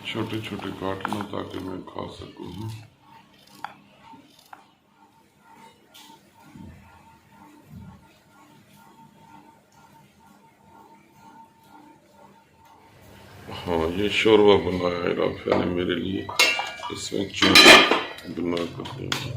छोटे छोटे काट लो ताकि मैं खा सकूँ। हाँ, ये शोरबा बनाया है राफिया ने मेरे लिए। इसमें चूर बना कर देंगे।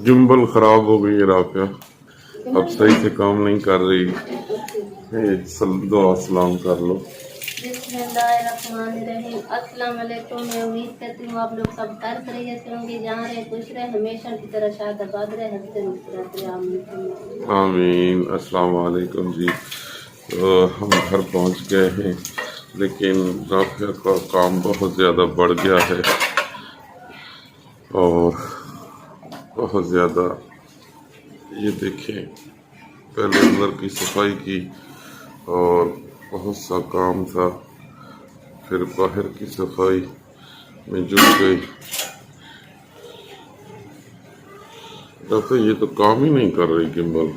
जिम्बल खराब हो गई है राफिया, अब सही से काम नहीं कर रही। सलाम कर लो। अस्सलाम वालेकुम। मैं उम्मीद करती हूँ आप लोग सब हर तरीके से होंगे, जहाँ रहे खुश रहे, हमेशा की तरह शादाबाद रहे, हंसते मुस्कुराते रहे। आमीन। अस्सलाम वालेकुम जी। तो हम घर पहुँच गए हैं, लेकिन राफिया का काम बहुत ज़्यादा बढ़ गया है और बहुत ज़्यादा। ये देखें, पहले अंदर की सफाई की और बहुत सा काम था, फिर बाहर की सफाई में जुट गई। तो ये तो काम ही नहीं कर रही गिम्बल।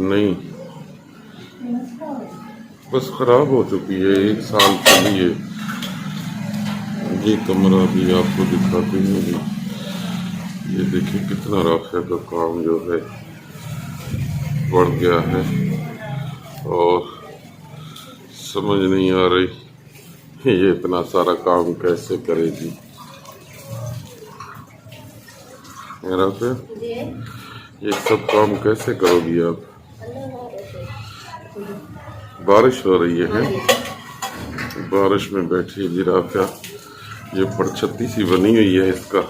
नहीं, बस खराब हो चुकी है, 1 साल चली है। ये कमरा भी आपको दिखाते हैं। ये देखिए कितना राफिया का काम जो है बढ़ गया है और समझ नहीं आ रही ये इतना सारा काम कैसे करेगी। राफिया, ये सब काम कैसे करोगी आप? बारिश हो रही है, बारिश में बैठी है जी राफिया। ये परछत्ती सी बनी हुई है इसका।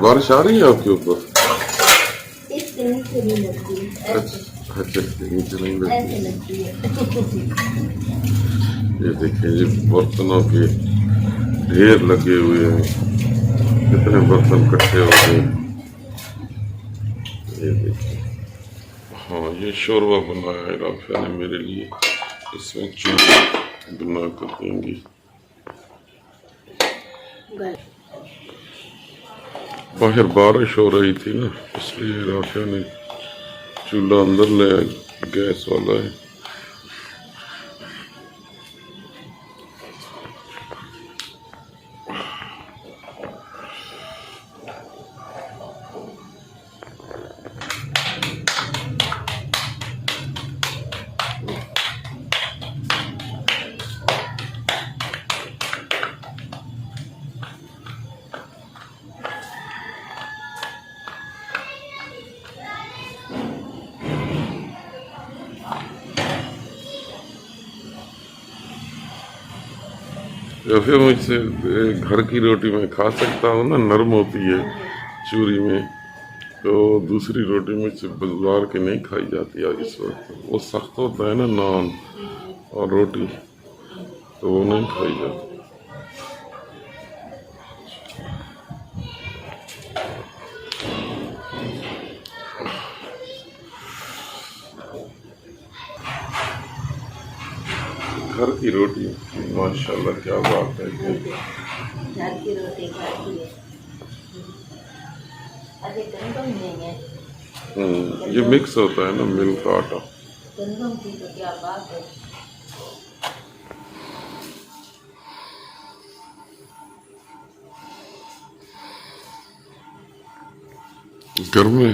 बारिश आ रही है आपके ऊपर? अच्छा, नीचे नहीं लगती। ये देखिए, ये बर्तनों के ढेर लगे हुए हैं, कितने बर्तन इकट्ठे हो गए। ये देखिए। हाँ, ये शोरबा बनाया है राफिया ने मेरे लिए। इसमें चूर बना कर देंगी। बाहर बारिश हो रही थी ना, इसलिए राफिया ने चूल्हा अंदर ले आए, गैस वाला है। या फिर मुझसे घर की रोटी मैं खा सकता हूँ ना, नरम होती है चूरी में। तो दूसरी रोटी मुझसे बाजार की नहीं खाई जाती है इस वक्त। वो सख्त होता है ना नान और रोटी, तो वो नहीं खाई जाती। घर की रोटी माशाल्लाह, क्या बात है। घर की रोटी खाती है। अरे गंदम नहीं है। ये मिक्स होता है ना, मिल्क का आटा। गंदम की तो क्या बात है। घर में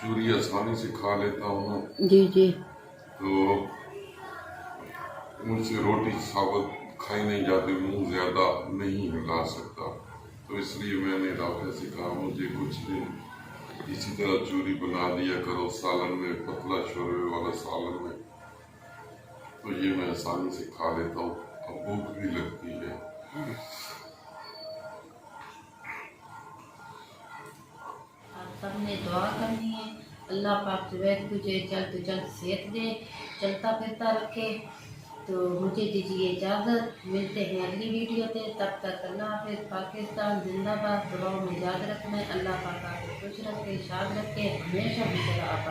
चूरी आसानी से खा लेता हूँ, जी जी। तो मुझसे रोटी साबुत खाई नहीं जाती, मुंह ज़्यादा नहीं हिला सकता, तो इसलिए मैंने राफिया से कहा मुझे कुछ दिन इसी तरह चूरी बना दिया करो सालन में, पतला शोरबे वाला सालन में, तो ये मैं आसानी से खा लेता हूँ, अब भूख भी लगती है। सबने दुआ करनी है, अल्लाह पाक जुबैद तुझे जल्द जल्द सेहत दे, चलता फिरता रखे। तो मुझे दीजिए इजाज़त, मिलते हैं अगली वीडियो पे, तब तक अल्लाह हाफिज़। पाकिस्तान जिंदाबाद, दुआओं में याद रखना है। अल्लाह पाक आपको खुश रखे, शाद रखे, हमेशा की तरह आप